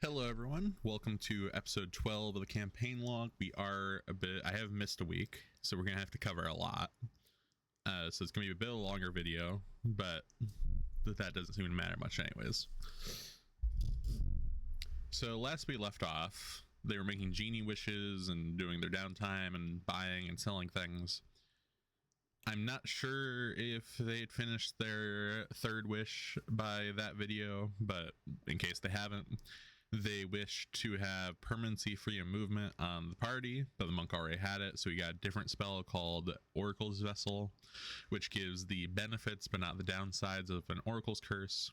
Hello everyone, welcome to episode 12 of the campaign log. I have missed a week, so we're gonna have to cover a lot. So it's gonna be a bit of a longer video, but that doesn't seem to matter much anyways. So last we left off, they were making genie wishes and doing their downtime and buying and selling things. I'm not sure if they had finished their third wish by that video, but in case they haven't, they wish to have permanency free of movement on the party, but the monk already had it, so he got a different spell called Oracle's Vessel, which gives the benefits but not the downsides of an Oracle's Curse.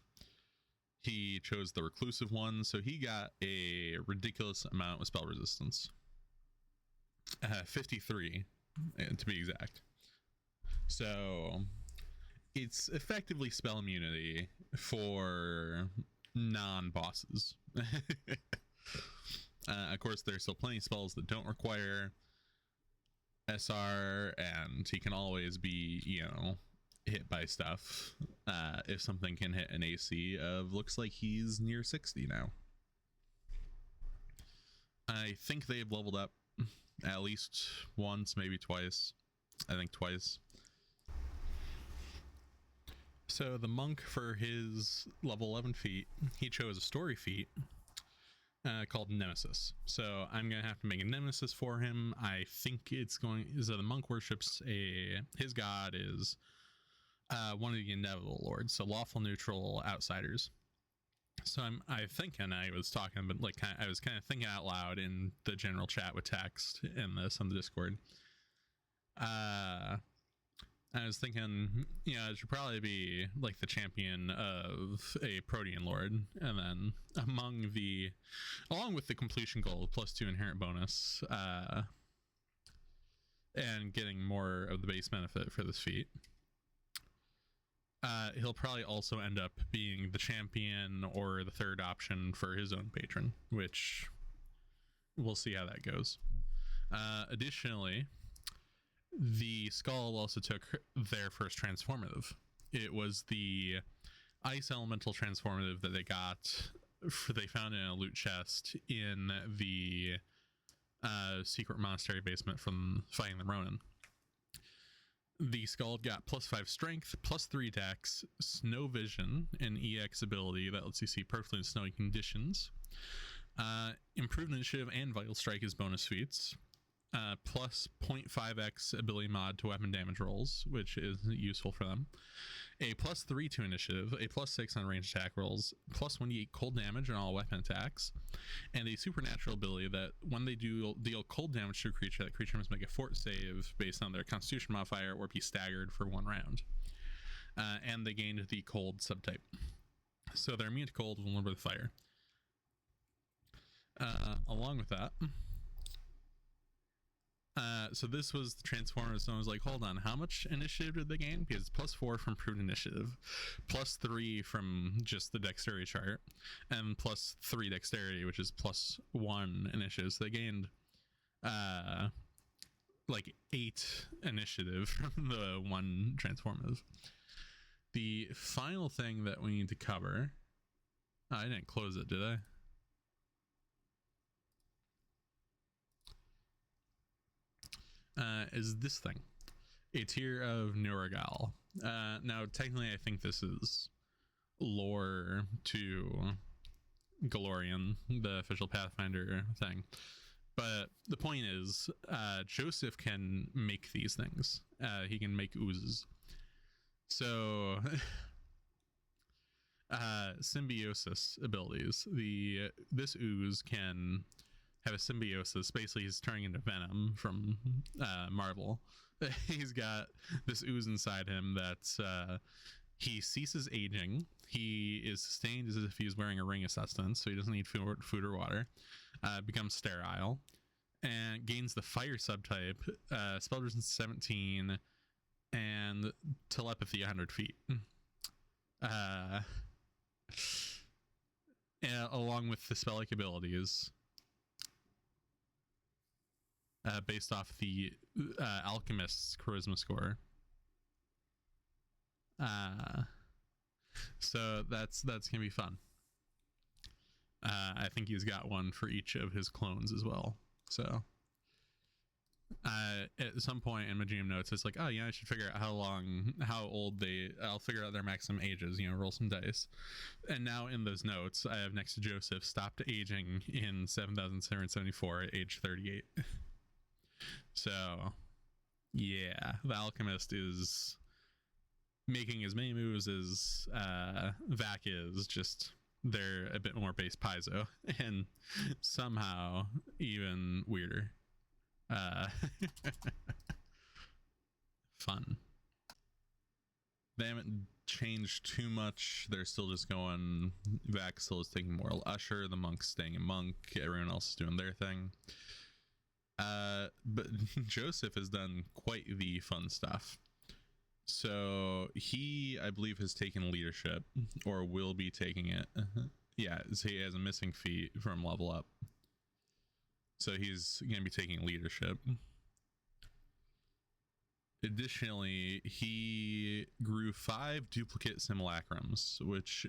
He chose the reclusive one, so he got a ridiculous amount of spell resistance. 53 to be exact. So it's effectively spell immunity for non-bosses. Of course, there's still plenty of spells that don't require SR, and he can always be, hit by stuff. If something can hit an AC of, looks like he's near 60 now. I think they've leveled up at least once, maybe twice. I think twice. So the monk, for his level 11 feat, he chose a story feat called Nemesis. So I'm gonna have to make a Nemesis for him. I think it's going, so the monk worships his god is one of the inevitable lords, so lawful neutral outsiders. So I was talking, but I was kind of thinking out loud in the general chat with text in this on the Discord. I was thinking, it should probably be like the champion of a Protean Lord, and then along with the completion goal, +2 inherent bonus, and getting more of the base benefit for this feat. He'll probably also end up being the champion or the third option for his own patron, which we'll see how that goes. Additionally, the Skull also took their first transformative. It was the Ice Elemental transformative that they found in a loot chest in the secret monastery basement from fighting the Ronin. The Skull got +5 strength, +3 dex, snow vision, an EX ability that lets you see perfectly in snowy conditions, improved initiative and vital strike as bonus feats, plus 0.5x ability mod to weapon damage rolls, which is useful for them, a +3 to initiative, a +6 on ranged attack rolls, +1d8 cold damage on all weapon attacks, and a supernatural ability that when they deal cold damage to a creature, that creature must make a fort save based on their constitution modifier or be staggered for 1 round. And they gained the cold subtype, so they're immune to cold, vulnerable to fire. Along with that, so this was the transformer. So I was like, hold on, how much initiative did they gain? Because it's +4 from improved initiative, +3 from just the dexterity chart, and +3 dexterity, which is +1 initiative. So they gained 8 initiative from the one transformative. The final thing that we need to cover, I didn't close it, did I? Is this thing, a Tear of Nuragal. Now technically I think this is lore to Golarion, the official Pathfinder thing, but the point is, Joseph can make these things. He can make oozes. So symbiosis abilities. This ooze can have a symbiosis. Basically, he's turning into Venom from Marvel. He's got this ooze inside him that he ceases aging. He is sustained as if he's wearing a ring of sustenance, so he doesn't need food or water. Becomes sterile and gains the fire subtype, spell resistance 17, and telepathy 100 feet. Along with the spell-like abilities. Based off the alchemist's charisma score. So that's gonna be fun. I think he's got one for each of his clones as well. So at some point in my GM notes, it's like, oh yeah, I should figure out how old I'll figure out their maximum ages, roll some dice. And now in those notes, I have next to Joseph stopped aging in 7774 at age 38. So yeah, the alchemist is making as many moves as Vac is, just they're a bit more base piezo and somehow even weirder. Fun. They haven't changed too much. They're still just going. Vac still is taking Moral Usher. The monk's staying a monk. Everyone else is doing their thing. But Joseph has done quite the fun stuff. So he, I believe, has taken leadership or will be taking it. Yeah, so he has a missing feat from level up. So he's going to be taking leadership. Additionally, he grew 5 duplicate simulacrums, which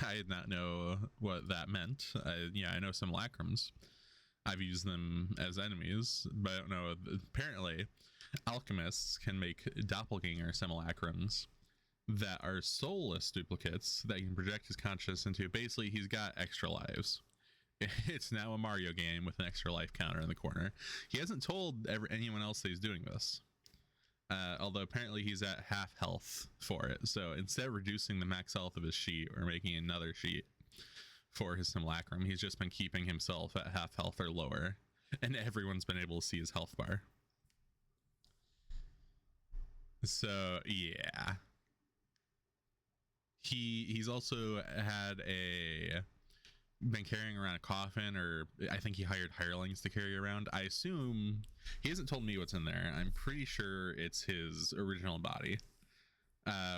I did not know what that meant. I know simulacrums. I've used them as enemies, but I don't know. Apparently, alchemists can make doppelganger simulacrums that are soulless duplicates that can project his consciousness into. Basically, he's got extra lives. It's now a Mario game with an extra life counter in the corner. He hasn't told anyone else that he's doing this. Although apparently he's at half health for it. So instead of reducing the max health of his sheet or making another sheet for his simulacrum, he's just been keeping himself at half health or lower. And everyone's been able to see his health bar. So yeah. He's also been carrying around a coffin, or I think he hired hirelings to carry around. I assume he hasn't told me what's in there. I'm pretty sure it's his original body,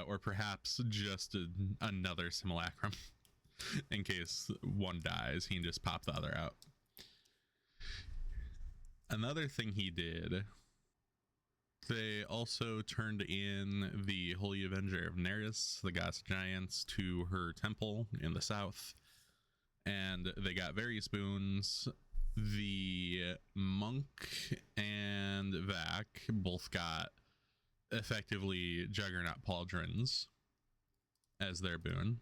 or perhaps just another simulacrum. In case one dies, he can just pop the other out. Another thing he did, they also turned in the Holy Avenger of Nereus, the goddess of giants, to her temple in the south. And they got various boons. The monk and Vac both got effectively Juggernaut Pauldrons as their boon.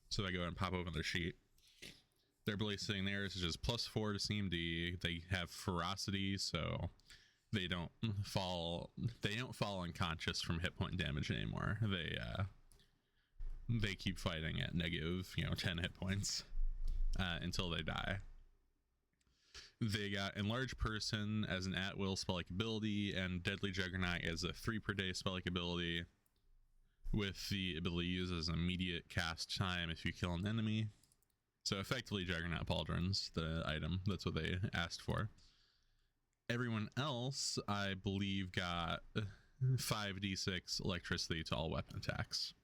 So they go and pop open their sheet. Their ability sitting there is just +4 to CMD. They have ferocity, so they don't fall unconscious from hit point damage anymore. They keep fighting at negative 10 hit points until they die. They got Enlarged Person as an at-will spell-like ability, and Deadly Juggernaut as a 3 per day spell-like ability, with the ability used as an immediate cast time if you kill an enemy. So effectively Juggernaut Pauldrons, the item. That's what they asked for. Everyone else, I believe, got 5d6 electricity to all weapon attacks.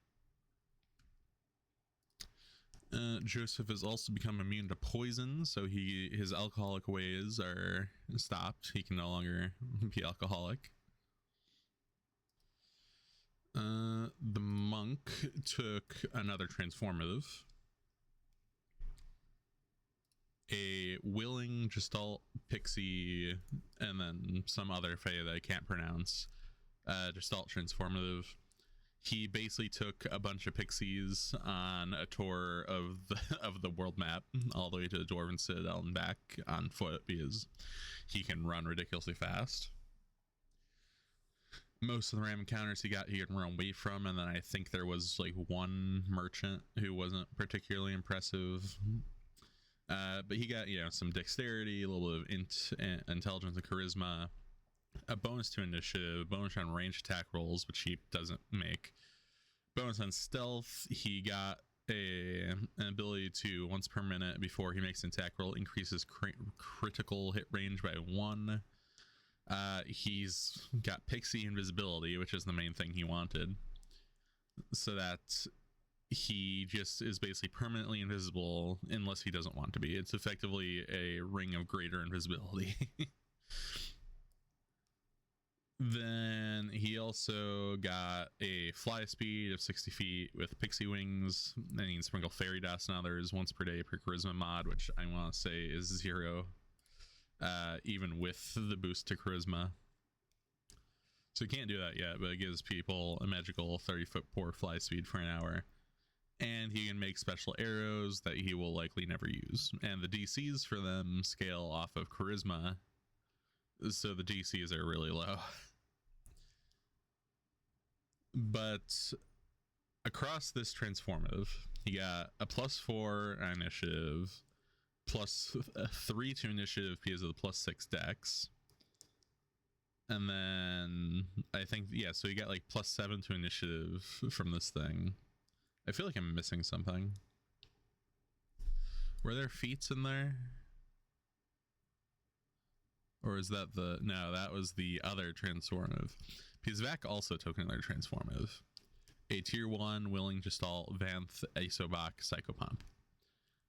Joseph has also become immune to poison, so his alcoholic ways are stopped. He can no longer be alcoholic. The monk took another transformative. A willing Gestalt pixie, and then some other fae that I can't pronounce. Gestalt transformative. He basically took a bunch of pixies on a tour of the world map all the way to the Dwarven Citadel and back on foot, because he can run ridiculously fast. Most of the random encounters he could run away from, and then I think there was like one merchant who wasn't particularly impressive. But he got some dexterity, a little bit of intelligence and charisma, a bonus to initiative, bonus on range attack rolls, which he doesn't make, bonus on stealth. He got an ability to, once per minute before he makes an attack roll, increases critical hit range by 1. He's got pixie invisibility, which is the main thing he wanted, so that he just is basically permanently invisible unless he doesn't want to be. It's effectively a ring of greater invisibility. Then he also got a fly speed of 60 feet with pixie wings, and he can sprinkle fairy dust and others once per day per charisma mod, which I want to say is 0, even with the boost to charisma. So he can't do that yet, but it gives people a magical 30-foot pour fly speed for an hour. And he can make special arrows that he will likely never use. And the DCs for them scale off of charisma, so the DCs are really low. But across this transformative, he got a +4 initiative, +3 to initiative because of the +6 dex. And then I think, yeah, so he got like +7 to initiative from this thing. I feel like I'm missing something. Were there feats in there? Or is that the... No, that was the other transformative. Because Vac also took another transformative. A tier 1 Willing Gestalt Vanth Isobach Psychopomp.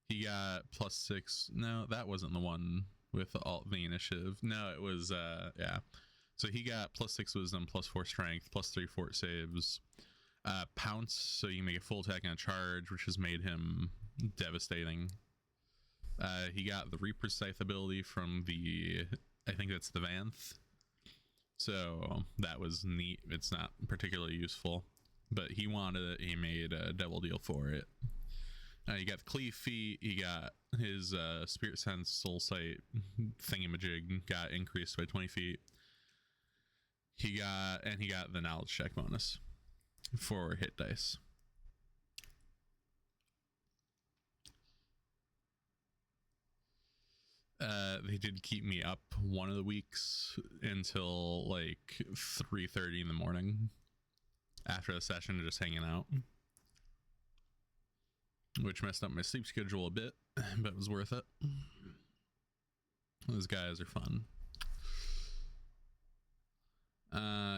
He got +6. No, that wasn't the one with all the initiative. No, it was, yeah. So he got +6 Wisdom, +4 Strength, +3 Fort Saves. Pounce, so you can make a full attack and a charge, which has made him devastating. He got the Reaper's Scythe ability from the... I think that's the Vanth. So that was neat. It's not particularly useful, but he wanted it. He made a double deal for it. He got the Cleave Feat. He got his Spirit Sense Soul Sight thingamajig got increased by 20 feet. He got the Knowledge Check bonus for hit dice. They did keep me up one of the weeks until like 3:30 in the morning after the session, just hanging out, which messed up my sleep schedule a bit, but it was worth it. Those guys are fun.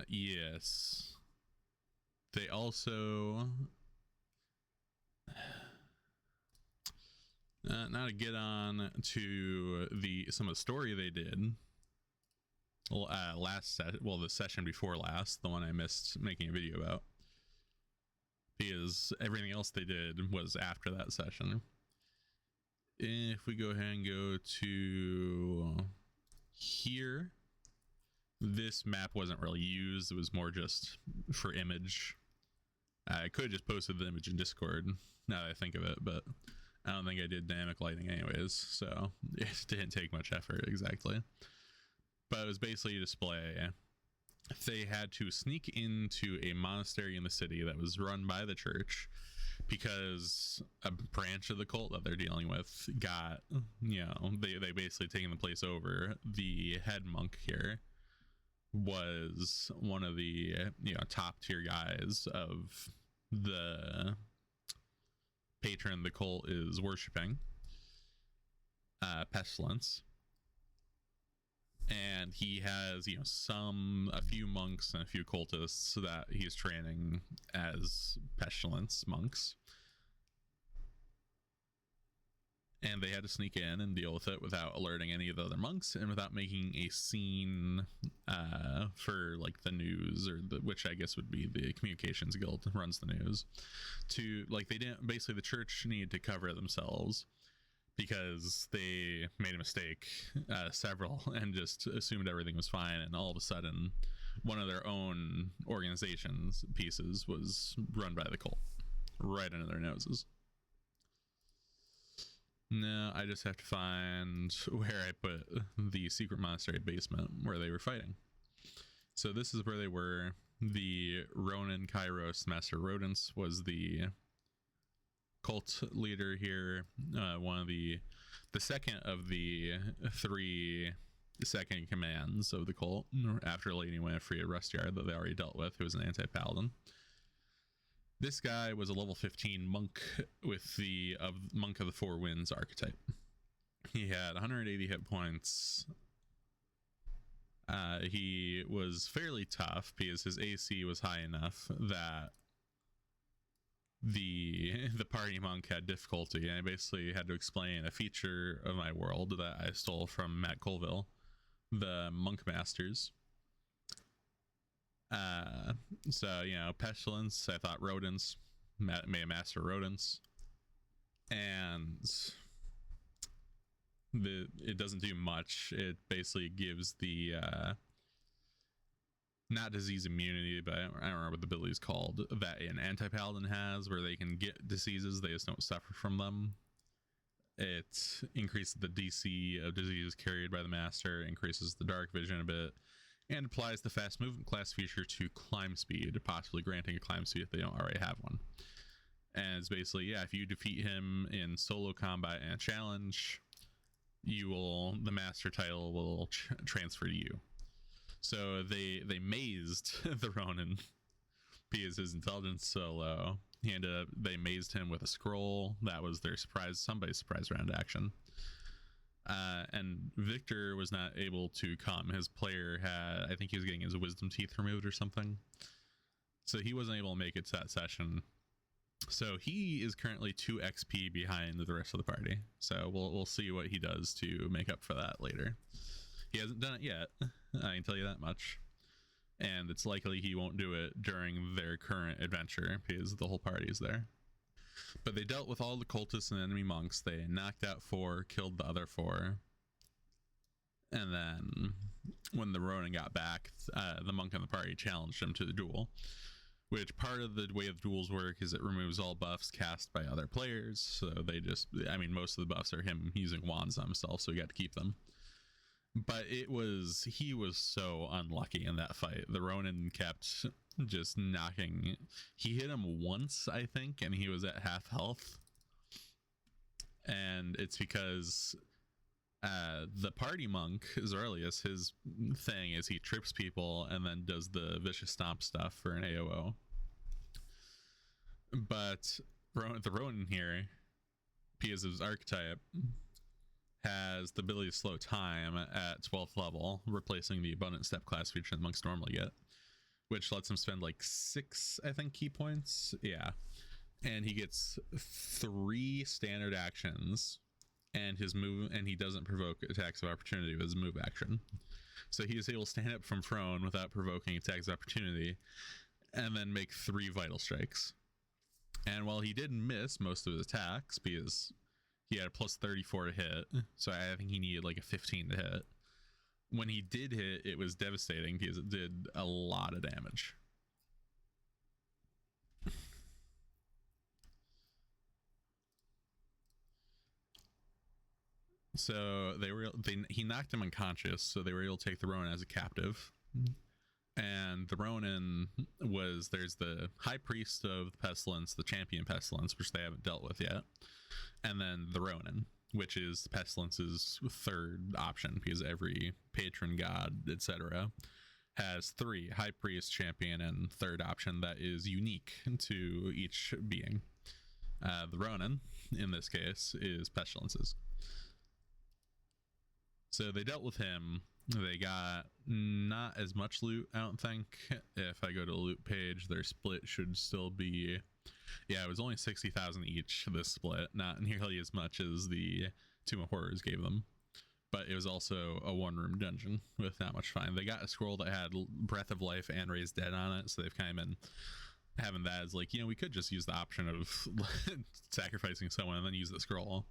Yes. They also... now to get on to some of the story they did. The session before last, the one I missed making a video about, because everything else they did was after that session. If we go ahead and go to here, this map wasn't really used. It was more just for image. I could have just posted the image in Discord now that I think of it, but I don't think I did dynamic lighting anyways, so it didn't take much effort exactly. But it was basically a display. They had to sneak into a monastery in the city that was run by the church, because a branch of the cult that they're dealing with got, they basically taken the place over. The head monk here was one of the top tier guys of the patron the cult is worshiping, Pestilence, and he has a few monks and a few cultists that he's training as Pestilence monks, and they had to sneak in and deal with it without alerting any of the other monks and without making a scene for like the news, or which I guess would be the communications guild that runs the news. They didn't, basically the church needed to cover themselves because they made a mistake, several, and just assumed everything was fine, and all of a sudden one of their own organization's pieces was run by the cult right under their noses. No, I just have to find where I put the secret monastery basement where they were fighting. So this is where they were. The Ronin Kairos Master Rodents was the cult leader here. One of the second of the 3 second commands of the cult after Lady Winifred Rustyard that they already dealt with, who was an anti-paladin. This guy was a level 15 monk with the Monk of the Four Winds archetype. He had 180 hit points. He was fairly tough because his AC was high enough that the party monk had difficulty, and I basically had to explain a feature of my world that I stole from Matt Colville, the Monk Masters. So, you know, Pestilence, I thought Rodents, may master Rodents. And it doesn't do much. It basically gives the not disease immunity, but I don't remember what the ability is called, that an anti-paladin has, where they can get diseases, they just don't suffer from them. It increases the DC of diseases carried by the master, increases the dark vision a bit, and applies the fast movement class feature to climb speed, possibly granting a climb speed if they don't already have one. And it's basically, yeah, if you defeat him in solo combat and a challenge, the master title will transfer to you. So they mazed the Ronin because his intelligence so low. They mazed him with a scroll. That was their somebody's surprise round action. And Victor was not able to come. His player I think he was getting his wisdom teeth removed or something. So he wasn't able to make it to that session. So he is currently 2 XP behind the rest of the party. So we'll see what he does to make up for that later. He hasn't done it yet, I can tell you that much. And it's likely he won't do it during their current adventure because the whole party is there. But they dealt with all the cultists and enemy monks. They knocked out 4, killed the other 4. And then when the Ronin got back, the monk in the party challenged him to the duel. Which part of the way the duels work is it removes all buffs cast by other players. So most of the buffs are him using wands on himself, so he got to keep them. But he was so unlucky in that fight. The Ronin kept just knocking. He hit him once, I think, and he was at half health. And it's because the party monk, Zarelius, his thing is he trips people and then does the vicious stomp stuff for an AOO. But the Ronin here, because of his archetype, has the ability to slow time at 12th level, replacing the abundant step class feature the monks normally get, which lets him spend like 6, I think, key points. Yeah. And he gets 3 standard actions, and he doesn't provoke attacks of opportunity with his move action. So he is able to stand up from prone without provoking attacks of opportunity, and then make 3 vital strikes. And while he did miss most of his attacks because he had a plus 34 to hit, so I think he needed like a 15 to hit. When he did hit, it was devastating because it did a lot of damage. So he knocked him unconscious, so they were able to take the Ronin as a captive. And the Ronin there's the High Priest of the Pestilence, the Champion Pestilence, which they haven't dealt with yet, and then the Ronin, which is the Pestilence's 3rd option, because every patron god, etc., has 3: High Priest, Champion, and 3rd option that is unique to each being. The Ronin, in this case, is Pestilence's. So they dealt with him. They got not as much loot, I don't think. If I go to the loot page, their split should still be... Yeah, it was only 60,000 each, this split. Not nearly as much as the Tomb of Horrors gave them. But it was also a 1-room dungeon with not much fine. They got a scroll that had Breath of Life and Raise Dead on it, so they've kind of been having that as like, we could just use the option of sacrificing someone and then use the scroll.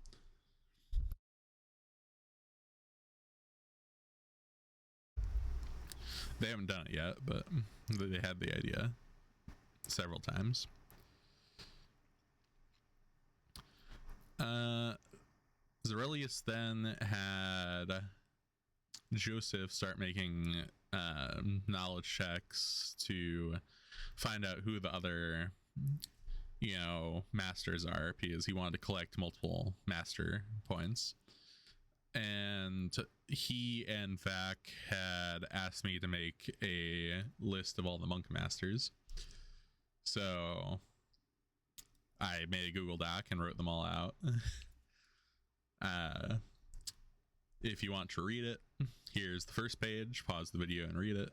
They haven't done it yet, but they had the idea several times. Zarelius then had Joseph start making knowledge checks to find out who the other masters are, because he wanted to collect multiple master points. And he and Vac had asked me to make a list of all the monk masters, so I made a Google Doc and wrote them all out. If you want to read it, here's the first page. Pause the video and read it.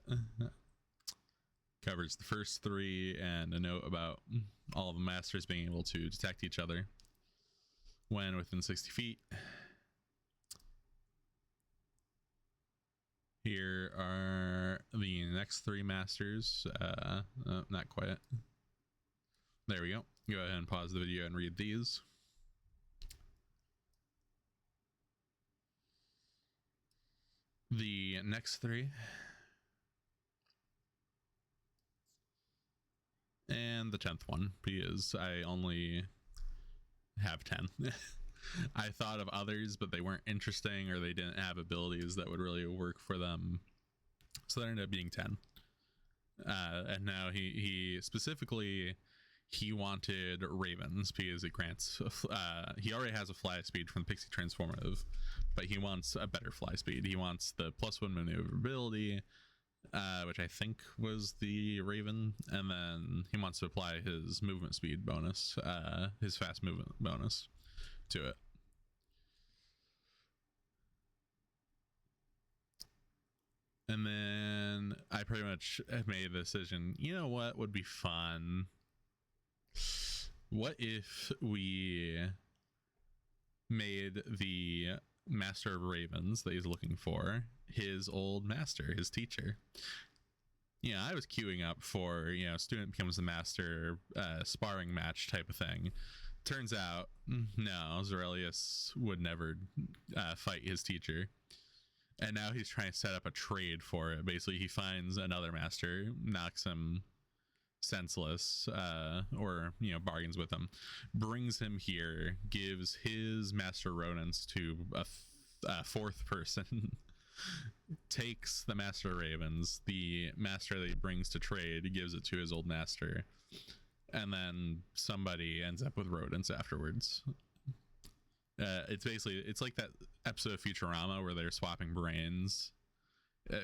Covers the first 3 and a note about all of the masters being able to detect each other when within 60 feet. Here are the next three masters. Not quite. There we go. Go ahead and pause the video and read these. The next three. And the 10th one, because I only have 10. I thought of others, but they weren't interesting, or they didn't have abilities that would really work for them. So that ended up being 10. And now he specifically, he wanted Ravens because it grants, he already has a fly speed from the Pixie Transformative, but he wants a better fly speed. He wants the +1 maneuverability, which I think was the Raven, and then he wants to apply his movement speed bonus, his fast movement bonus to it. And then I pretty much made the decision, you know what would be fun? What if we made the Master of Ravens that he's looking for his old master, his teacher? Yeah, I was queuing up for, you know, student becomes the master, sparring match type of thing. Turns out, no, Zerelius would never fight his teacher. And now he's trying to set up a trade for it. Basically, he finds another master, knocks him senseless, or, you know, bargains with him, brings him here, gives his Master Rodents to a fourth person, takes the Master Ravens, the master that he brings to trade, gives it to his old master, and then somebody ends up with rodents afterwards. It's basically, it's like that episode of Futurama where they're swapping brains,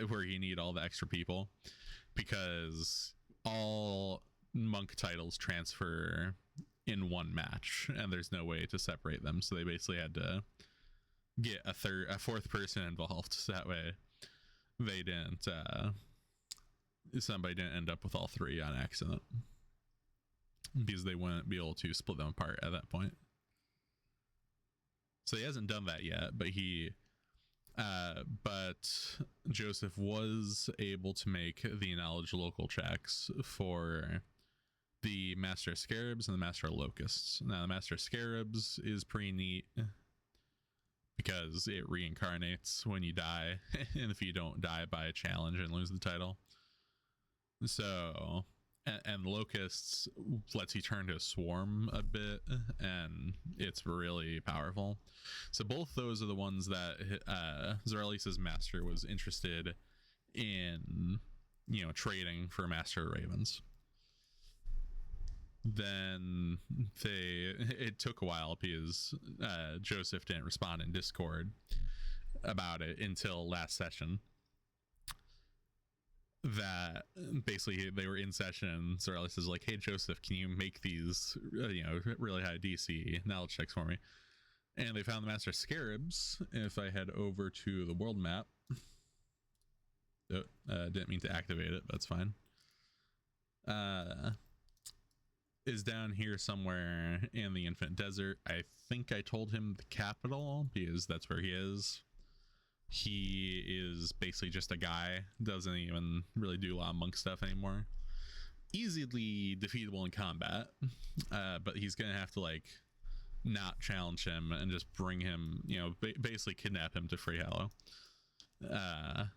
where you need all the extra people, because all monk titles transfer in one match and there's no way to separate them, so they basically had to get a fourth person involved, so that way they didn't somebody didn't end up with all three on accident, because they wouldn't be able to split them apart at that point. So he hasn't done that yet, but but Joseph was able to make the knowledge local checks for the Master Scarabs and the Master Locusts. Now, the Master Scarabs is pretty neat because it reincarnates when you die, and if you don't die by a challenge and lose the title. So, and Locusts lets you turn to a swarm a bit, and it's really powerful. So both those are the ones that Zerelius' master was interested in, you know, trading for Master Ravens. Then it took a while because Joseph didn't respond in Discord about it until last session. That basically they were in session, and Zerelius is like, hey Joseph, can you make these you know, really high DC knowledge checks for me? And they found the Master Scarabs. If I head over to the world map, didn't mean to activate it, that's fine, is down here somewhere in the Infinite Desert. I think I told him the capital because that's where he is. He is basically just a guy, doesn't even really do a lot of monk stuff anymore. Easily defeatable in combat, but he's gonna have to, like, not challenge him and just bring him, you know, basically kidnap him to Freehallow.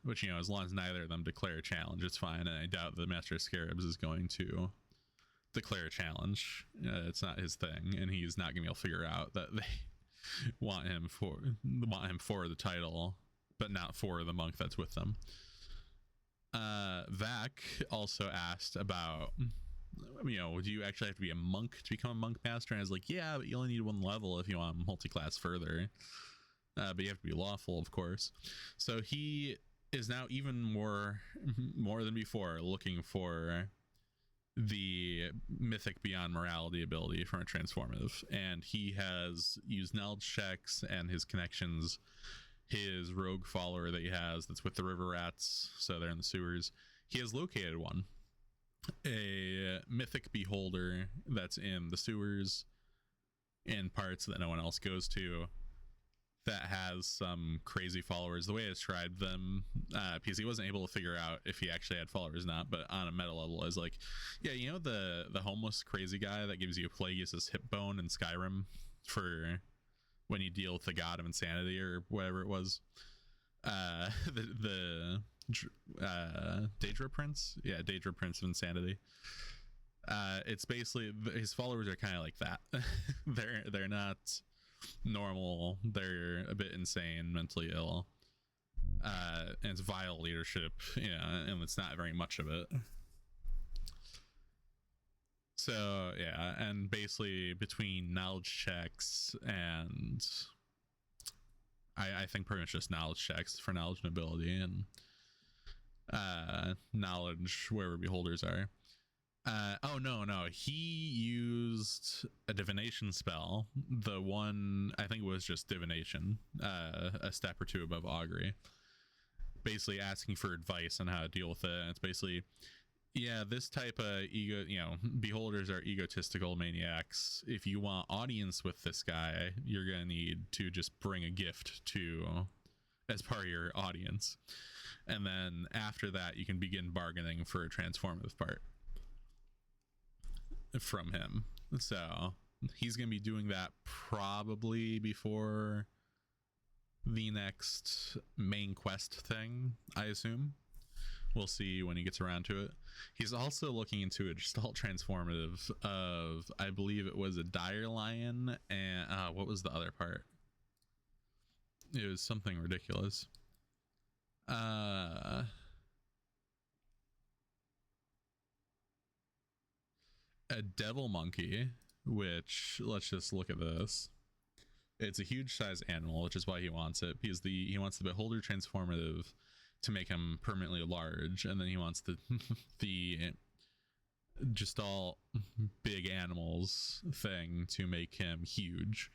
Which, you know, as long as neither of them declare a challenge, it's fine. And I doubt the Master of Scarabs is going to declare a challenge. It's not his thing, and he's not gonna be able to figure out that they want him for the title, but not for the monk that's with them. Vac also asked about, you know, do you actually have to be a monk to become a monk master? And I was like, yeah, but you only need one level if you want multi-class further. But you have to be lawful, of course. So he is now even more than before looking for the Mythic Beyond Morality ability from a transformative, and he has used knowledge checks and his connections. His rogue follower that he has that's with the river rats, so they're in the sewers, he has located one, a mythic beholder that's in the sewers in parts that no one else goes to, that has some crazy followers. The way I described them, because he wasn't able to figure out if he actually had followers or not, but on a meta level, is like, yeah, you know, the homeless crazy guy that gives you a Plagueis' hip bone in Skyrim for when you deal with the god of insanity or whatever it was. The Daedra Prince, yeah, Daedra Prince of Insanity. It's basically his followers are kind of like that. they're not normal, they're a bit insane, mentally ill, and it's vile leadership, and it's not very much of it. So yeah, and basically between knowledge checks and I think pretty much just knowledge checks for knowledge and ability, and knowledge wherever beholders are. Oh no, he used a divination spell. The one, I think it was just divination, a step or two above augury, basically asking for advice on how to deal with it. And it's basically, yeah, this type of ego, beholders are egotistical maniacs. If you want audience with this guy, you're gonna need to just bring a gift to as part of your audience, and then after that you can begin bargaining for a transformative part from him. So he's gonna be doing that probably before the next main quest thing, I assume. We'll see when he gets around to it. He's also looking into a Gestalt transformative of, I believe it was a Dire Lion, and what was the other part? It was something ridiculous. A devil monkey, which, let's just look at this. It's a huge size animal, which is why he wants it, because he wants the beholder transformative to make him permanently large, and then he wants the just all big animals thing to make him huge,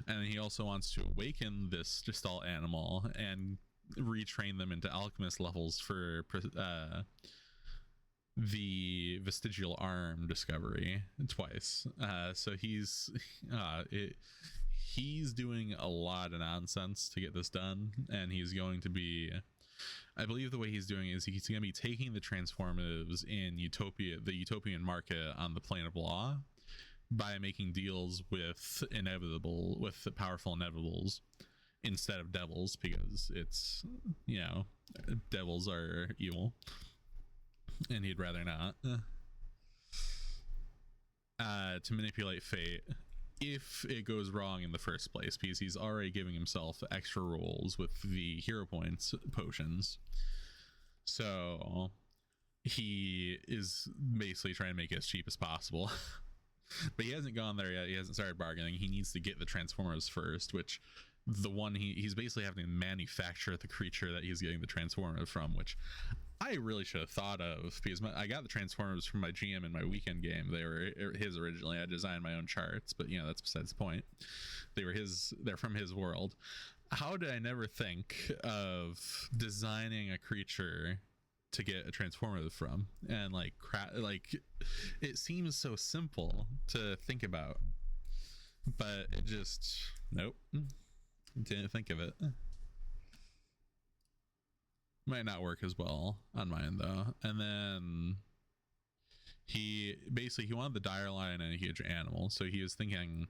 and he also wants to awaken this just all animal and retrain them into alchemist levels for the vestigial arm discovery twice. So he's doing a lot of nonsense to get this done, and he's going to be, I believe the way he's doing it is he's going to be taking the transformatives in the utopian market on the plane of law, by making deals with powerful inevitables instead of devils, because it's, devils are evil and he'd rather not. To manipulate fate if it goes wrong in the first place, because he's already giving himself extra rolls with the hero points potions. So he is basically trying to make it as cheap as possible. But he hasn't gone there yet. He hasn't started bargaining. He needs to get the transformers first, which the one he's basically having to manufacture the creature that he's getting the transformers from, which I really should have thought of, because I got the transformers from my GM in my weekend game. They were his originally. I designed my own charts, but that's besides the point. They're from his world. How did I never think of designing a creature to get a transformative from, and like it seems so simple to think about, but it just, nope, didn't think of it. Might not work as well on my end though. And then he wanted the Dire Lion and a huge animal, so he was thinking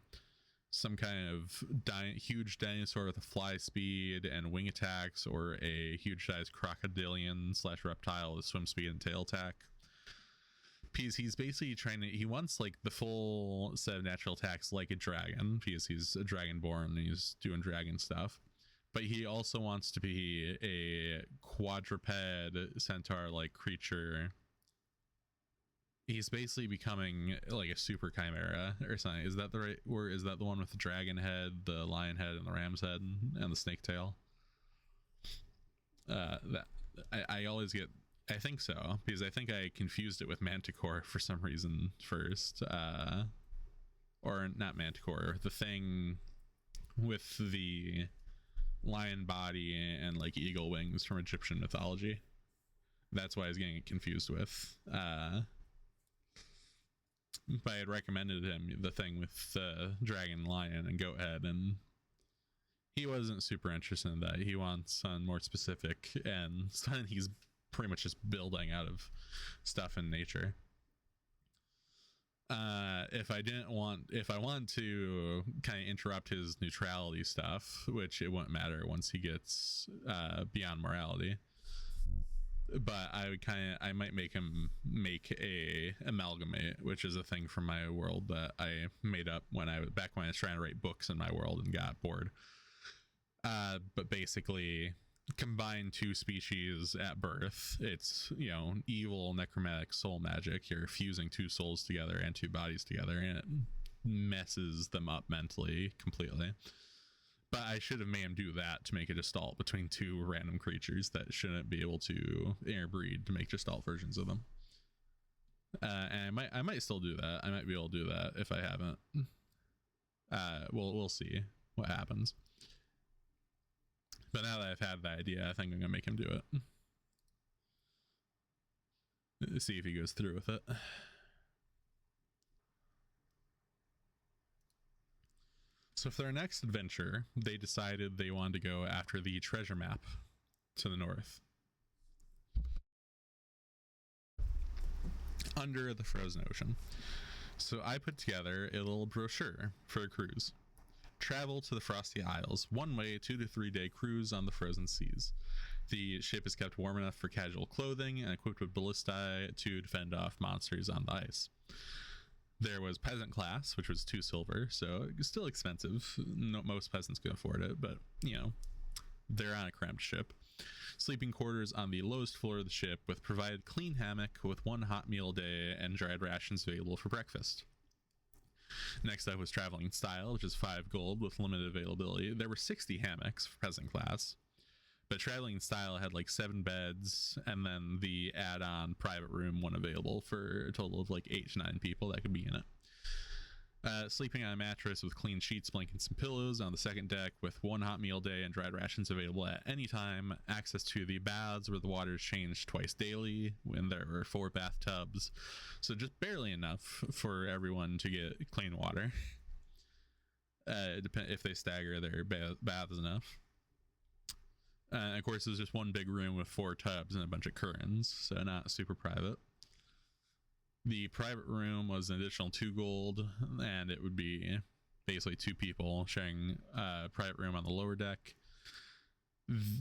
some kind of huge dinosaur with a fly speed and wing attacks, or a huge sized crocodilian / reptile with swim speed and tail attack. Because he's basically he wants like the full set of natural attacks like a dragon, because he's a dragonborn and he's doing dragon stuff. But he also wants to be a quadruped centaur like creature. He's basically becoming like a super chimera or something. Is that the right, or is that the one with the dragon head, the lion head, and the ram's head, and the snake tail? That I always get, I think so, because I think I confused it with Manticore for some reason first. Or not Manticore, the thing with the lion body and like eagle wings from Egyptian mythology. That's why I was getting it confused with. But I had recommended him the thing with the dragon, lion, and goat head, and he wasn't super interested in that. He wants something more specific and something he's pretty much just building out of stuff in nature. If I want to kind of interrupt his neutrality stuff, which it won't matter once he gets beyond morality, but I might make him make a amalgamate, which is a thing from my world that I made up when I was trying to write books in my world and got bored. But basically combine two species at birth. It's, you know, evil necromantic soul magic. You're fusing two souls together and two bodies together, and it messes them up mentally completely. But I should have made him do that to make a gestalt between two random creatures that shouldn't be able to interbreed to make gestalt versions of them. And I might still do that. I might be able to do that if I haven't. We'll see what happens. But now that I've had the idea, I think I'm gonna make him do it. See if he goes through with it. So for their next adventure, they decided they wanted to go after the treasure map to the north. Under the frozen ocean. So I put together a little brochure for a cruise. Travel to the Frosty Isles, one way 2 to 3 day cruise on the frozen seas. The ship is kept warm enough for casual clothing and equipped with ballistae to defend off monsters on the ice. There was peasant class, which was 2 silver, so it's still expensive. Most peasants can afford it, but you know, they're on a cramped ship. Sleeping quarters on the lowest floor of the ship with provided clean hammock with 1 hot meal a day and dried rations available for breakfast. Next up was traveling style, which is 5 gold with limited availability. There were 60 hammocks for peasant class, but traveling style had like 7 beds, and then the add-on private room one available for a total of like 8 to 9 people that could be in it. Sleeping on a mattress with clean sheets, blankets, and pillows on the second deck with 1 hot meal a day and dried rations available at any time. Access to the baths where the water is changed twice daily when there were 4 bathtubs. So just barely enough for everyone to get clean water. Depend if they stagger their baths enough. Of course, there's just 1 big room with 4 tubs and a bunch of curtains, so not super private. The private room was an additional 2 gold, and it would be basically 2 people sharing a private room on the lower deck.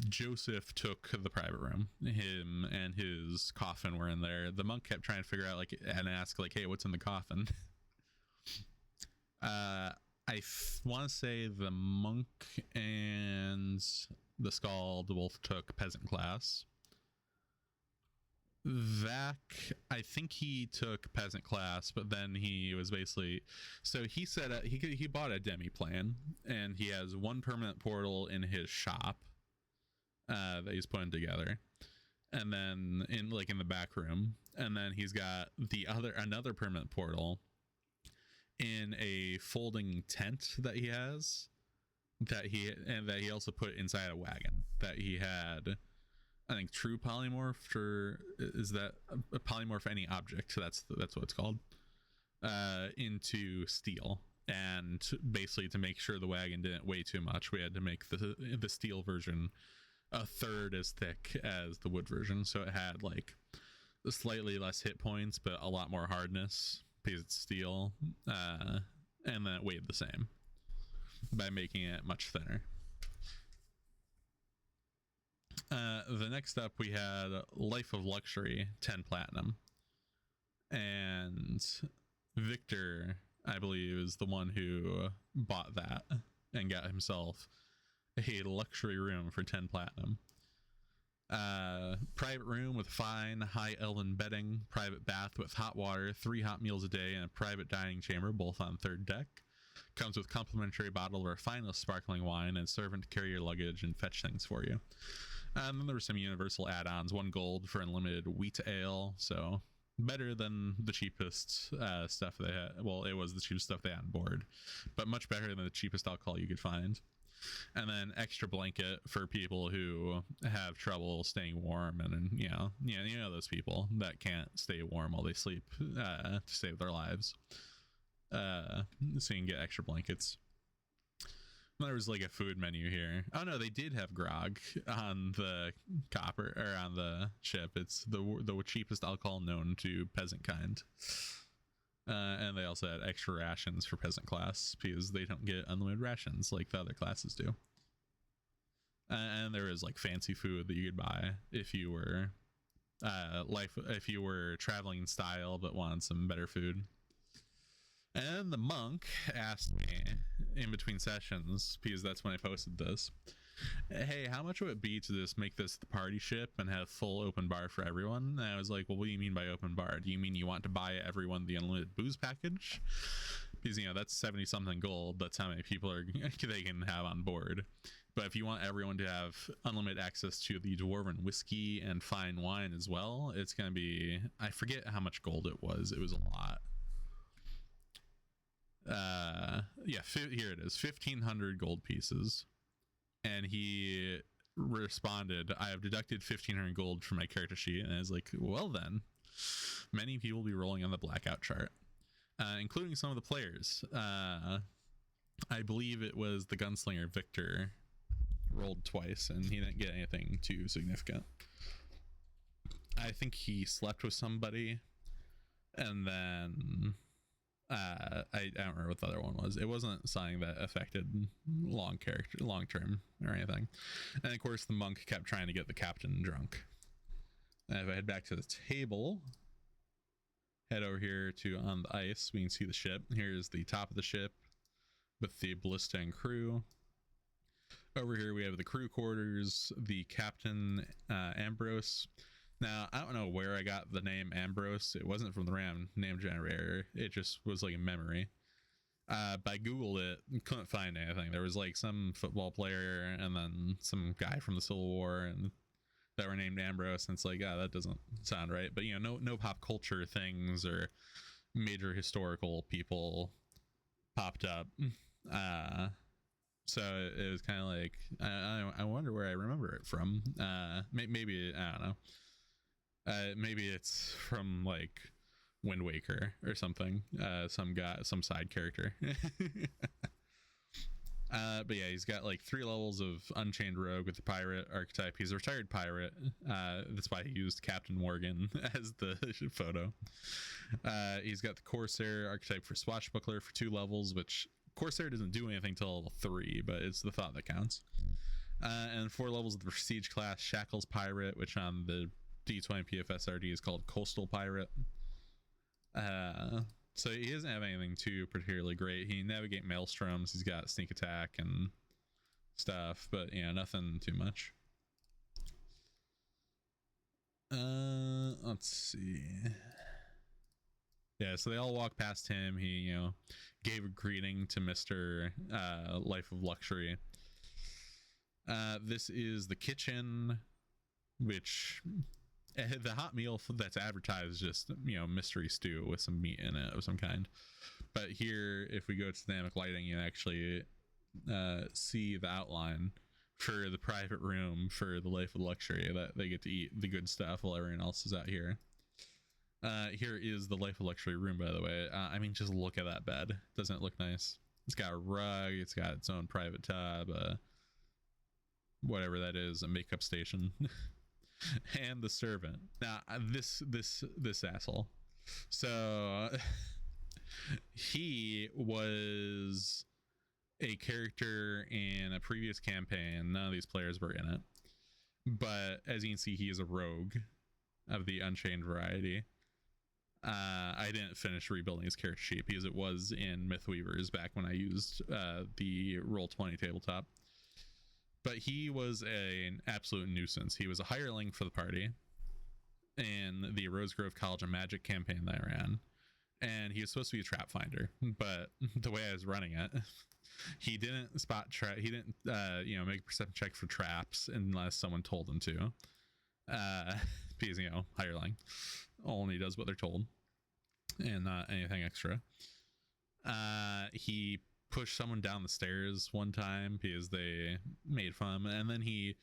Joseph took the private room. Him and his coffin were in there. The monk kept trying to figure out, like, and ask, like, hey, what's in the coffin? I want to say the monk and the Skald both took peasant class. Vac, I think he took peasant class, but then he was basically, so he said he bought a demi plan, and he has 1 permanent portal in his shop that he's putting together, and then in the back room, and then he's got another permanent portal in a folding tent that he has that he also put inside a wagon that he had. I think true polymorph, or is that a polymorph any object? So that's what it's called. Into steel, and basically to make sure the wagon didn't weigh too much, we had to make the steel version 1/3 as thick as the wood version, so it had like slightly less hit points but a lot more hardness because it's steel, and then it weighed the same by making it much thinner. The next up we had Life of Luxury 10 platinum, and Victor, I believe, is the one who bought that and got himself a luxury room for 10 platinum. Private room with fine high elven bedding, private bath with hot water, 3 hot meals a day, and a private dining chamber, both on 3rd deck. Comes with complimentary bottle of our finest sparkling wine and servant to carry your luggage and fetch things for you. And then there were some universal add-ons, 1 gold for unlimited wheat ale, so better than the cheapest stuff they had. Well, it was the cheapest stuff they had on board, but much better than the cheapest alcohol you could find. And then extra blanket for people who have trouble staying warm, and you know those people that can't stay warm while they sleep to save their lives. So you can get extra blankets. There was like a food menu here. Oh no, they did have grog on the copper or on the ship. It's the cheapest alcohol known to peasant kind. And they also had extra rations for peasant class because they don't get unlimited rations like the other classes do. And there was like fancy food that you could buy if you were if you were traveling in style but wanted some better food. And the monk asked me in between sessions, because that's when I posted this, hey, how much would it be to just make this the party ship and have full open bar for everyone? And I was like, well, what do you mean by open bar? Do you mean you want to buy everyone the unlimited booze package? Because, you know, that's 70 something gold. That's how many people are they can have on board. But if you want everyone to have unlimited access to the dwarven whiskey and fine wine as well, it's going to be, I forget how much gold it was. It was a lot. Yeah, here it is, 1,500 gold pieces. And he responded, I have deducted 1,500 gold from my character sheet. And I was like, well then, many people will be rolling on the blackout chart, including some of the players. I believe it was the gunslinger Victor rolled twice and he didn't get anything too significant. I think he slept with somebody, and then I don't remember what the other one was. It wasn't something that affected long term or anything. And of course the monk kept trying to get the captain drunk. And if I head back to the table, head over here to on the ice, we can see the ship. Here's the top of the ship with the ballista and crew. Over here we have the crew quarters, the captain, Ambrose. Now, I don't know where I got the name Ambrose. It wasn't from the RAM name generator. It just was like a memory. But I Googled it and couldn't find anything. There was like some football player and then some guy from the Civil War and that were named Ambrose. And it's like, yeah, that doesn't sound right. But, you know, no pop culture things or major historical people popped up. So it was kind of like, I wonder where I remember it from. Maybe, I don't know. Maybe it's from like Wind Waker or something. Some guy, some side character. But yeah, he's got like 3 levels of Unchained Rogue with the pirate archetype. He's a retired pirate. That's why he used Captain Morgan as the photo. He's got the Corsair archetype for Swashbuckler for 2 levels, which Corsair doesn't do anything till level 3, but it's the thought that counts. And 4 levels of the Prestige class Shackles Pirate, which on the D20 PFSRD is called Coastal Pirate. So he doesn't have anything too particularly great. He navigate maelstroms, he's got sneak attack and stuff, but you know, nothing too much. Let's see. Yeah, so they all walk past him. He, you know, gave a greeting to Mr. Life of Luxury. This is the kitchen, which the hot meal that's advertised is just, you know, mystery stew with some meat in it of some kind. But here, if we go to dynamic lighting, you actually see the outline for the private room for the Life of Luxury, that they get to eat the good stuff while everyone else is out here. Here is the Life of Luxury room, by the way. I mean, just look at that bed. Doesn't it look nice? It's got a rug, it's got its own private tub, whatever that is, a makeup station. And the servant. Now, this asshole. So he was a character in a previous campaign. None of these players were in it, but as you can see, he is a rogue of the Unchained variety. I didn't finish rebuilding his character sheet because it was in Mythweavers back when I used the Roll20 tabletop. But he was an absolute nuisance. He was a hireling for the party in the Rosegrove College of Magic campaign that I ran, and he was supposed to be a trap finder. But the way I was running it, he didn't spot trap. He didn't, you know, make a perception check for traps unless someone told him to. Because, you know, hireling only does what they're told, and not anything extra. He pushed someone down the stairs one time because they made fun of him, and then he,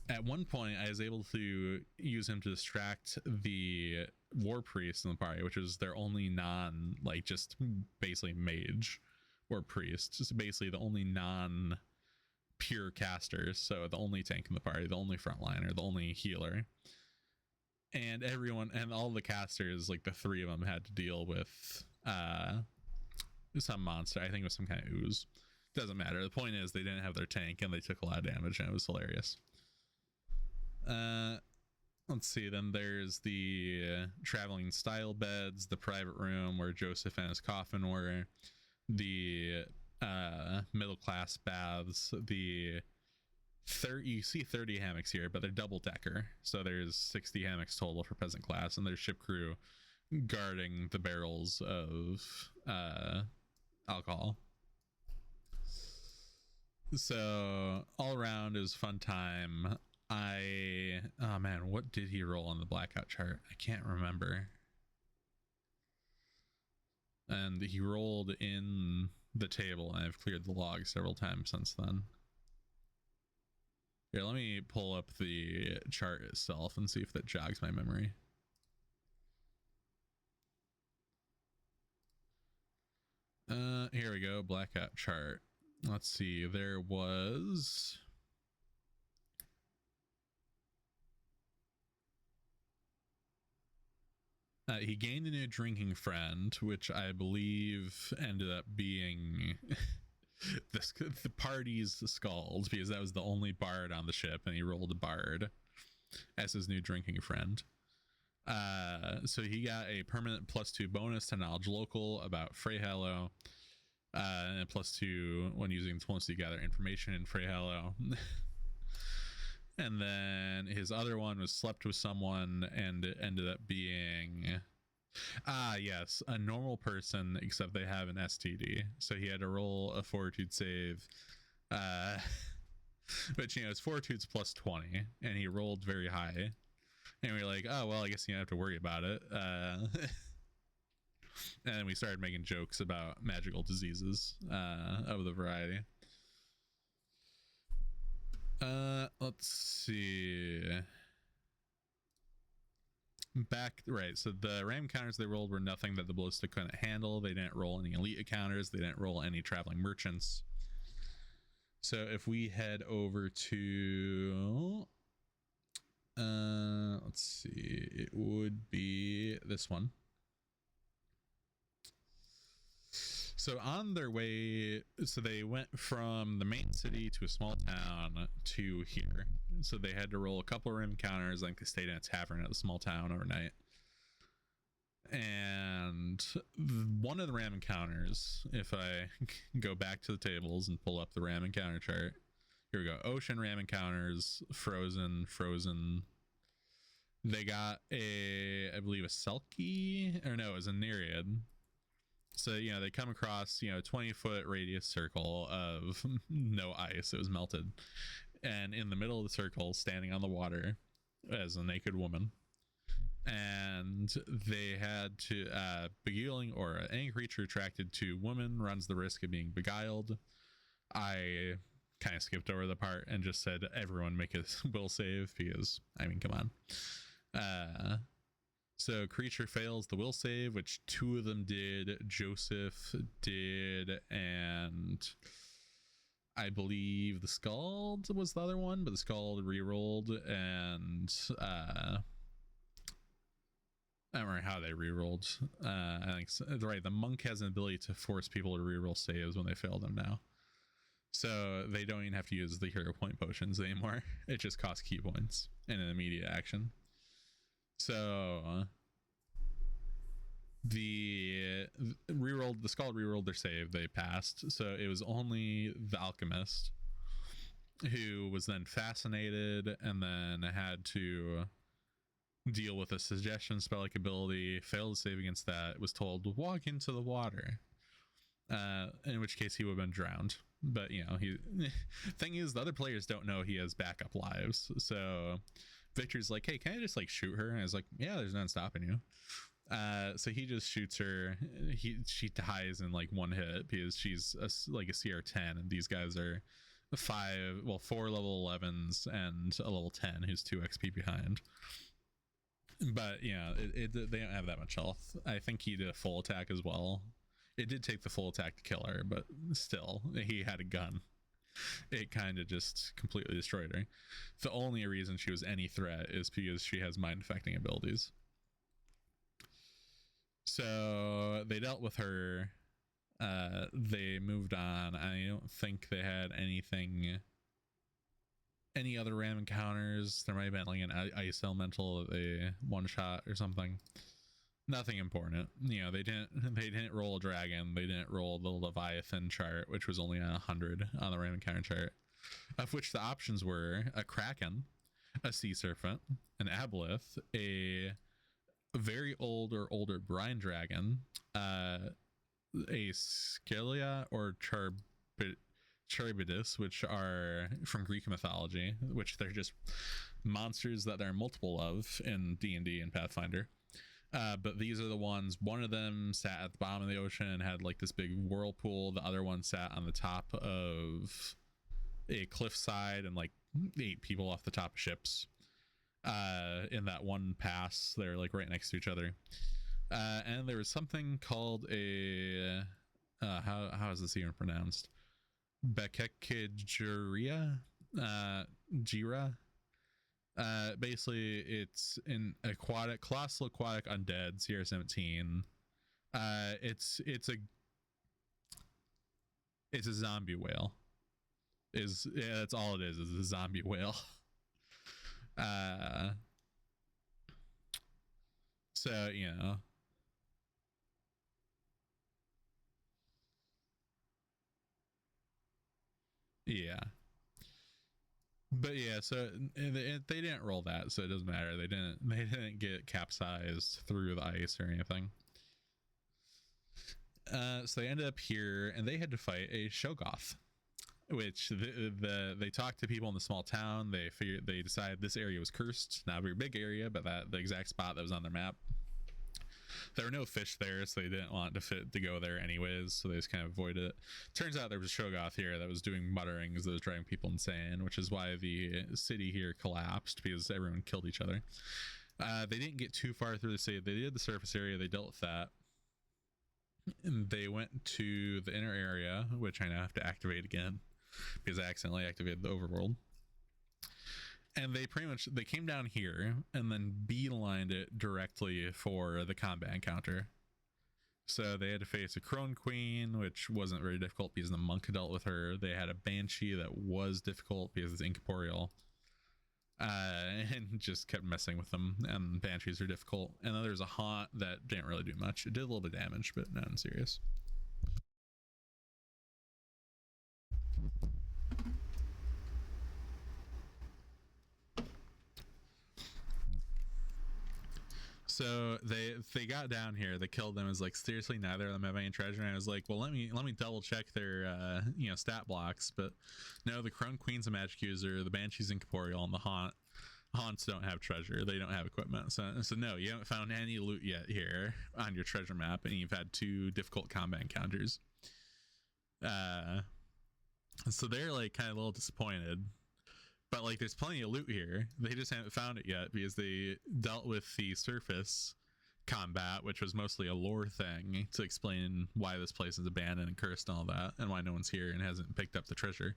at one point, I was able to use him to distract the war priest in the party, which is their only non, like, just basically mage or priest. It's basically the only non pure casters, so the only tank in the party, the only frontliner, the only healer. And everyone and all the casters, like the three of them, had to deal with some monster. I think it was some kind of ooze. Doesn't matter. The point is they didn't have their tank and they took a lot of damage, and it was hilarious. Let's see, then there's the traveling style beds, the private room where Joseph and his coffin were, the middle class baths, the 30, you see 30 hammocks here, but they're double decker, so there's 60 hammocks total for peasant class, and there's ship crew guarding the barrels of alcohol. So all around, it was a fun time. Oh man, what did he roll on the blackout chart? I can't remember. And he rolled in the table, and I've cleared the log several times since then. Here, let me pull up the chart itself and see if that jogs my memory. Here we go, blackout chart. Let's see, there was... he gained a new drinking friend, which I believe ended up being the party's Skald, because that was the only bard on the ship, and he rolled a bard as his new drinking friend. So he got a permanent +2 bonus to knowledge local about Freyhallow, and +2 when using influence to gather information in Freyhallow. And then his other one was slept with someone, and it ended up being yes, a normal person, except they have an STD, so he had to roll a fortitude save, but you know, his fortitude's +20 and he rolled very high, and we were like, oh well, I guess you don't have to worry about it. And then we started making jokes about magical diseases of the variety. Let's see. Right, so the ram counters they rolled were nothing that the ballista couldn't handle. They didn't roll any elite encounters. They didn't roll any traveling merchants. So if we head over to let's see, it would be this one. So on their way, so they went from the main city to a small town to here. So they had to roll a couple of encounters. Like they stayed in a tavern at the small town overnight. And one of the ram encounters, if I go back to the tables and pull up the ram encounter chart, here we go. Ocean ram encounters, frozen. They got I believe a Selkie, or no, it was a Nereid. So, you know, they come across, 20-foot radius circle of no ice. It was melted. And in the middle of the circle, standing on the water, as a naked woman. And they had to, beguiling aura. Any creature attracted to woman runs the risk of being beguiled. I kind of skipped over the part and just said, everyone make a will save, because, I mean, come on. So creature fails the will save, which two of them did. Joseph did, and I believe the Skald was the other one, but the Skald re-rolled, and I don't remember how they re-rolled. I think right, the monk has an ability to force people to re-roll saves when they fail them now. So they don't even have to use the hero point potions anymore. It just costs key points in an immediate action. So the Skald rerolled their save, they passed. So it was only the alchemist who was then fascinated and then had to deal with a suggestion spell-like ability, failed to save against that, was told to walk into the water, in which case he would have been drowned. But thing is, the other players don't know he has backup lives, so Victor's like, hey, can I just shoot her? And I was like, yeah, there's none stopping you. So he just shoots her. She dies in one hit because she's a CR10, and these guys are 4 level 11s and a level 10 who's 2 XP behind. But they don't have that much health. I think he did a full attack as well. It did take the full attack to kill her, but still, he had a gun. It kind of just completely destroyed her. The only reason she was any threat is because she has mind affecting abilities. So they dealt with her. They moved on. I don't think they had any other random encounters. There might have been like an ice elemental that they one shot or something. Nothing important. You know, they didn't roll a dragon. They didn't roll the Leviathan chart, which was only 100 on the random encounter chart, of which the options were a Kraken, a Sea Serpent, an Aboleth, a very old or older Brine Dragon, a Scalia or Charybdis, which are from Greek mythology, which they're just monsters that there are multiple of in D&D and Pathfinder. But these are the ones. One of them sat at the bottom of the ocean and had like this big whirlpool. The other one sat on the top of a cliffside and like ate people off the top of ships. In that one pass, they're like right next to each other. And there was something called a how is this even pronounced? Bekekijiria, Jira. Basically it's an colossal aquatic undead CR17. It's a zombie whale. That's all it is a zombie whale. So you know, yeah. But yeah, so they didn't roll that, so it doesn't matter. They didn't get capsized through the ice or anything. So they ended up here, and they had to fight a Shoggoth, which they talked to people in the small town. They decided this area was cursed. Not a very big area, but the exact spot that was on their map. There were no fish there, so they didn't want to go there anyways, so they just kind of avoided it. Turns out there was a Shoggoth here that was doing mutterings that was driving people insane, which is why the city here collapsed, because everyone killed each other. They didn't get too far through the city. They did the surface area. They dealt with that. And they went to the inner area, which I now have to activate again because I accidentally activated the overworld. And they came down here and then beelined it directly for the combat encounter. So they had to face a Crone Queen, which wasn't very difficult because the monk dealt with her. They had a Banshee that was difficult because it's incorporeal. And just kept messing with them, and Banshees are difficult. And then there's a Haunt that didn't really do much. It did a little bit of damage, but nothing serious. So they got down here, they killed them. It was like, seriously, neither of them have any treasure. And I was like, well, let me double check their stat blocks. But no, the Crone Queen's a magic user, the Banshee's incorporeal, and the Haunts don't have treasure. They don't have equipment. So no, you haven't found any loot yet here on your treasure map, and you've had 2 difficult combat encounters. So they're like kind of a little disappointed. But like, there's plenty of loot here. They just haven't found it yet because they dealt with the surface combat, which was mostly a lore thing to explain why this place is abandoned and cursed and all that, and why no one's here and hasn't picked up the treasure.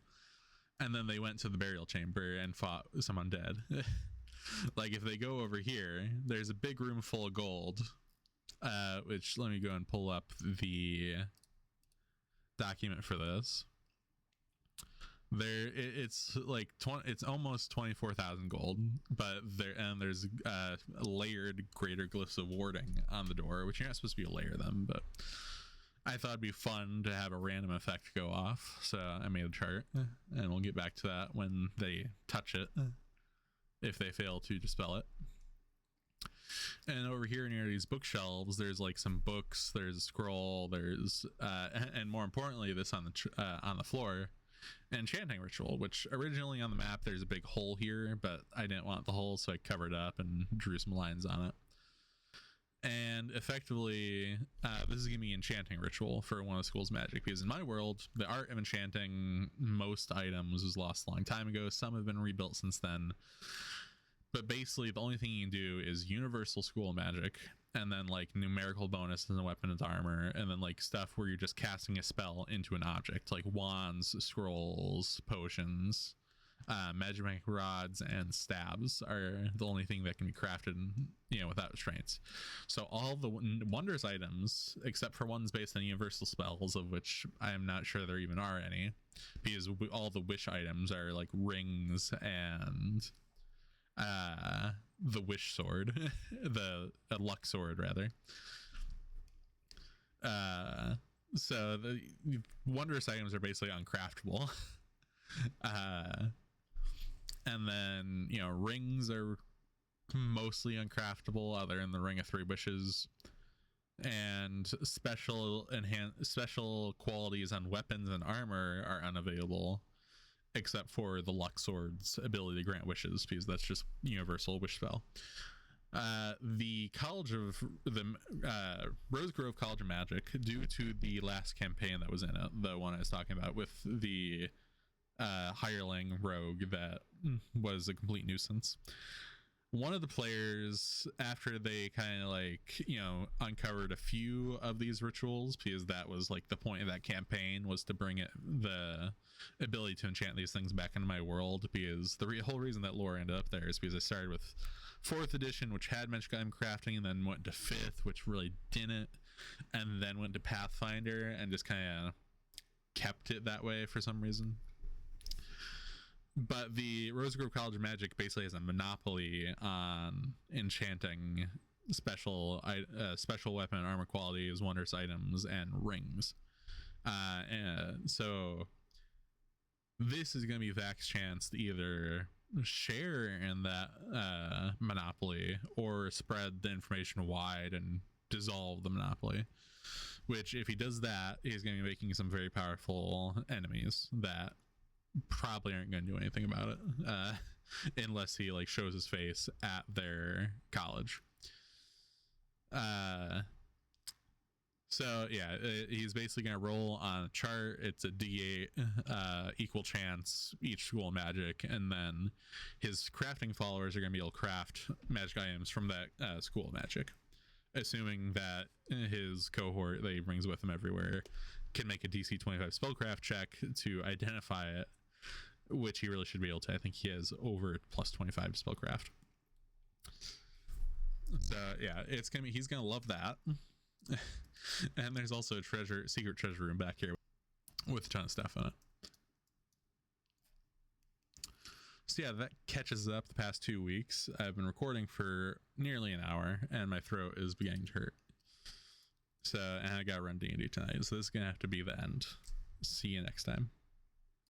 And then they went to the burial chamber and fought some undead. Like, if they go over here, there's a big room full of gold, which, let me go and pull up the document for this. It's like it's almost 24,000 gold, but there's layered greater glyphs of warding on the door, which you're not supposed to be able to layer them, but I thought it'd be fun to have a random effect go off, so I made a chart, and we'll get back to that when they touch it, if they fail to dispel it. And over here near these bookshelves, there's like some books, there's a scroll, there's and more importantly, this on the floor, an enchanting ritual, which originally on the map there's a big hole here, but I didn't want the hole, so I covered it up and drew some lines on it. And effectively, this is gonna be enchanting ritual for one of the school's magic, because in my world, the art of enchanting most items was lost a long time ago. Some have been rebuilt since then, but basically the only thing you can do is universal school magic, and then like numerical bonuses and weapons armor, and then like stuff where you're just casting a spell into an object, like wands, scrolls, potions. Magic rods and stabs are the only thing that can be crafted, without restraints. So all the wondrous items, except for ones based on universal spells, of which I am not sure there even are any, because all the wish items are like rings and the wish sword, the luck sword rather. So the wondrous items are basically uncraftable. And then rings are mostly uncraftable, other than the Ring of Three Wishes, and special qualities on weapons and armor are unavailable, except for the luck sword's ability to grant wishes, because that's just universal wish spell. The Rosegrove College of Magic, due to the last campaign that was in it, the one I was talking about with the hireling rogue that was a complete nuisance, one of the players, after they kind of uncovered a few of these rituals, because that was like the point of that campaign, was to bring the ability to enchant these things back into my world, because the whole reason that lore ended up there is because I started with 4th edition, which had magic item crafting, and then went to 5th, which really didn't, and then went to Pathfinder and just kind of kept it that way for some reason. But the Rosegrove College of Magic basically has a monopoly on enchanting special weapon and armor qualities, wondrous items, and rings. And so this is going to be Vac's chance to either share in that monopoly or spread the information wide and dissolve the monopoly. Which, if he does that, he's going to be making some very powerful enemies that probably aren't going to do anything about it, unless he shows his face at their college. So yeah, he's basically going to roll on a chart. It's a D8 equal chance each school of magic, and then his crafting followers are going to be able to craft magic items from that school of magic, assuming that his cohort that he brings with him everywhere can make a DC 25 spellcraft check to identify it, which he really should be able to. I think he has over plus 25 to spellcraft. So yeah, he's gonna love that. And there's also a secret treasure room back here with a ton of stuff in it. So yeah, that catches up the past 2 weeks. I've been recording for nearly an hour, and my throat is beginning to hurt. So, and I gotta run D&D tonight, so this is gonna have to be the end. See you next time.